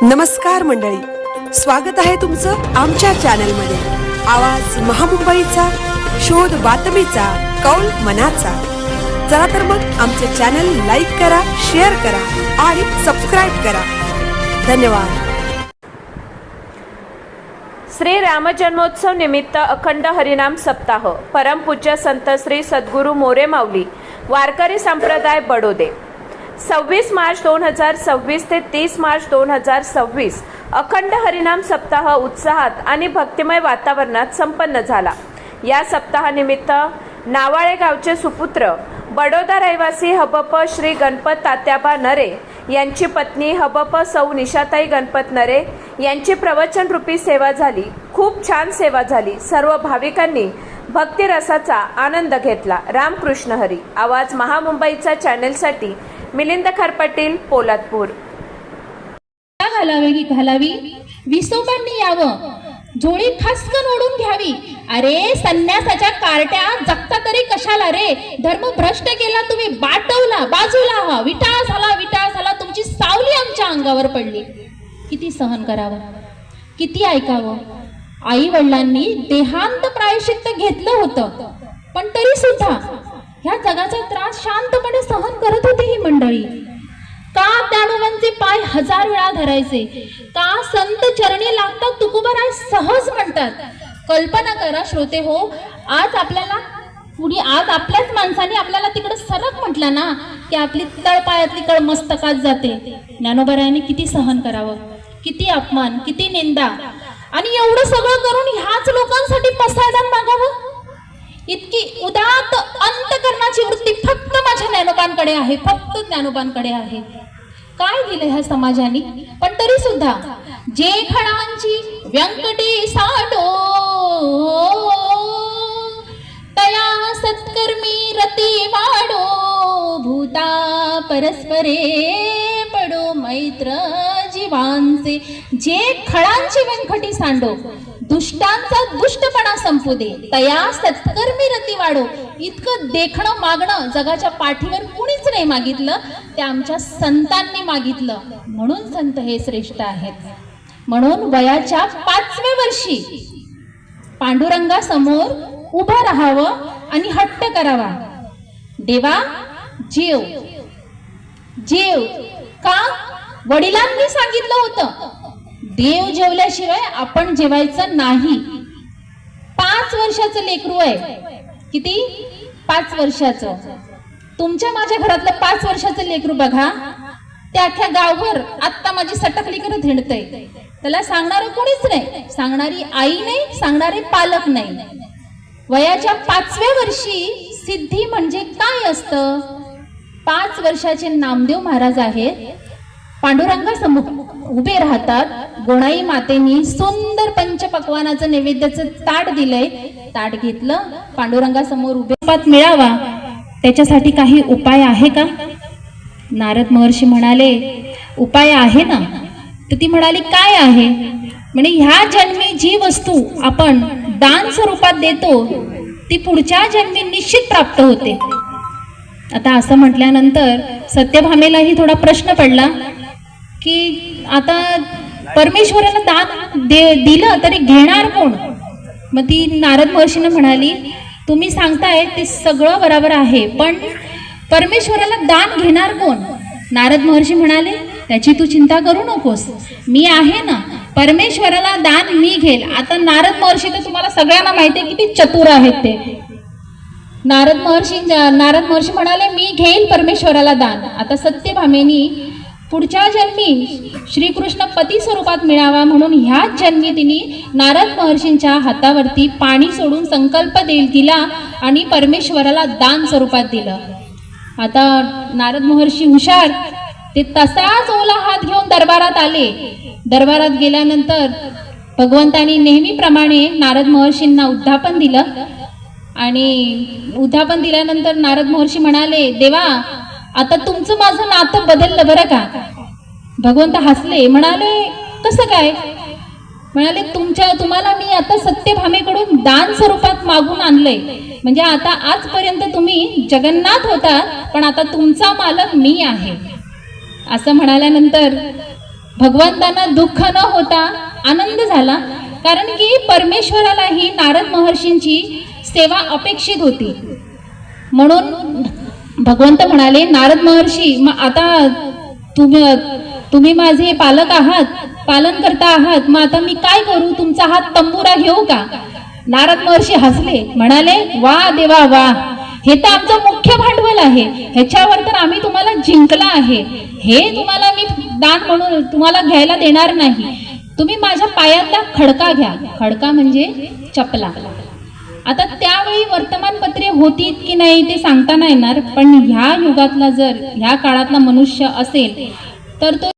नमस्कार मंडळी, स्वागत आहे तुमचं आमच्या चॅनलमध्ये। आवाज महामुंबईचा, शोध बातमीचा, कौल मनाचा। चला तर मग आमचे चॅनल लाईक करा, शेअर करा आणि सबस्क्राइब करा। धन्यवाद। श्री रामजन्मोत्सव निमित्त अखंड हरिनाम सप्ताह, परमपूज्य संत श्री सद्गुरू मोरे माऊली वारकरी संप्रदाय बडोदे। 26 मार्च 2026 ते 30 मार्च 2026 अखंड हरिनाम सप्ताह उत्साहात आणि भक्तिमय वातावरणात संपन्न झाला। या सप्ताहानिमित्त नावाळे गावचे सुपुत्र बडोदा रहिवासी हबप श्री गणपत तात्याबा नरे यांची पत्नी हबप सौ निशाताई गणपत नरे यांची प्रवचन रूपी सेवा झाली। खूप छान सेवा झाली। सर्व भाविकांनी भक्ती रसाचा आनंद घेतला। रामकृष्ण हरी। आवाज महामुंबईचा चॅनलसाठी मिलिंद खरपाटील, पोलादपूर। घालावी घालावी विसोबांनी यावं, झोळी खासकन ओढून घ्यावी। अरे संन्यासाच्या कार्ट्या जगता तरी कशाला रे? धर्म भ्रष्ट केला तुम्ही, बाटवला बाजूला हा, विटाळ झाला तुमची सावली आमच्या अंगावर पडली। किती सहन करावं, किती ऐकावं? आई वडिलांनी देहांत प्रायश्चित्त घेतलं होतं, पण तरी सुद्धा ह्या जगाचा त्रास शांतपणे सहन करत होती ही मंडळी। का ज्ञानोबांचे पाय 1000 वेळा धरायचे? का संत चरणी लागतात तुकोबाराय सहज म्हणतात? कल्पना करा श्रोते हो, आज आपल्याच माणसाने आपल्याला तिकडे सरक म्हटलं ना की आपली तळपायातली कळ मस्तकात जाते। ज्ञानोबारायांनी किती सहन करावं, किती अपमान, किती निंदा, आणि एवढं सगळं करून ह्याच लोकांसाठी पसायदान मागावं? इतकी उदात्त अंतकरणाची वृत्ती फक्त माझ्या ज्ञानोबांकडे आहे, फक्त ज्ञानोबांकडे आहे। काय दिलं ह्या समाजाने? पण तरी सुद्धा जे खडांची व्यंकटी साडो तया सत्कर्मी रती वाडो, भूता परस्परे पडो मैत्र जीवांचे। जे खडांची व्यंकटी सांडो, दुष्टांचा दुष्टपणा संपू दे, तया सत्कर्मी रती वाढो। इतकं देखणं मागणं जगाच्या पाठीवर कुणीच नाही मागितलं, ते आमच्या संतांनी मागितलं, म्हणून संत हे श्रेष्ठ आहेत। म्हणून वयाच्या 5व्या वर्षी पांडुरंगासमोर उभं राहावं आणि हट्ट करावा, देवा जेव जेव। का? वडिलांनी सांगितलं होतं, देव जेवल्याशिवाय आपण जेवायचं नाही। 5 वर्षाचं लेकरू आहे। किती? 5 वर्षाचं। तुमच्या माझ्या घरातलं 5 वर्षाचं लेकरू बघा, त्या अख्ख्या गावभर आत्ता माझी सटकली करत हिंडतंय। त्याला सांगणारं कोणीच नाही, सांगणारी आई नाही, सांगणारे पालक नाही। वयाच्या 5व्या वर्षी सिद्धी म्हणजे काय असतं? 5 वर्षाचे नामदेव महाराज आहेत, पांडुरंगासमोर उभे राहतात। गोणाई मातेनी सुंदर पंचपक्वानाचं नैवेद्याचं ताट दिलंय, ताट घेतलं, पांडुरंगासमोर उभे पात मिळावा त्याच्यासाठी काही उपाय आहे का? नारद महर्षी म्हणाले उपाय आहे ना। तर ती म्हणाली काय आहे? म्हणजे ह्या जन्मी जी वस्तू आपण दान स्वरूपात देतो ती पुढच्या जन्मी निश्चित प्राप्त होते। आता असं म्हटल्यानंतर सत्यभामेलाही थोडा प्रश्न पडला की आता परमेश्वराला दान दिलं तरी घेणार कोण? मग ती नारद महर्षीने म्हणाली तुम्ही सांगताय ते सगळं बरोबर आहे, पण परमेश्वराला दान घेणार कोण? नारद महर्षी म्हणाले त्याची तू चिंता करू नकोस, मी आहे ना, परमेश्वराला दान मी घेईल। आता नारद महर्षी तर तुम्हाला सगळ्यांना माहिती आहे किती चतुर आहेत ते। नारद महर्षी म्हणाले मी घेईल परमेश्वराला दान। आता सत्यभामेनी पुढच्या जन्मी श्रीकृष्ण पती स्वरूपात मिळावा म्हणून ह्याच जन्मी तिने नारद महर्षींच्या हातावरती पाणी सोडून संकल्प दिला आणि परमेश्वराला दान स्वरूपात दिलं। आता नारद महर्षी हुशार, ते तसाच ओला हात घेऊन दरबारात आले। दरबारात गेल्यानंतर भगवंतांनी नेहमीप्रमाणे नारद महर्षींना उद्धापन दिलं, आणि उद्धापन दिल्यानंतर नारद महर्षी म्हणाले देवा आता तुमचं माझं नातं बदललं बरं का? भगवंत हसले, म्हणाले कसं काय? म्हणाले तुम्हाला मी आता सत्यभामेकडून दान स्वरूपात मागून आणलंय, म्हणजे आता आजपर्यंत तुम्ही जगन्नाथ होता, पण आता तुमचा मालक मी आहे। असं म्हणाल्यानंतर भगवंतांना दुःख न होता आनंद झाला, कारण की परमेश्वरालाही नारद महर्षींची सेवा अपेक्षित होती. म्हणून भगवंत म्हणाले, नारद महर्षी, मग आता तुम्ही माझे पालक आहात, पालन करता आहात, मग आता मी काय करू, तुमचा हात तंबुरा घेऊ का? नारद महर्षी हसले, म्हणाले, वा देवा वा, हे तर आमचं मुख्य भांडवल आहे, ह्याच्यावर तर आम्ही तुम्हाला जिंकला आहे, हे तुम्हाला मी दान म्हणून तुम्हाला घ्यायला देणार नाही. तुम्ही माझ्या पायातला खडका घ्या. खडका म्हणजे चपला. आता त्यावेळी वर्तमानपत्रे होती की नाही ते सांगता नाही येणार, पण ह्या युगातला जर ह्या काळातला मनुष्य असेल तर तो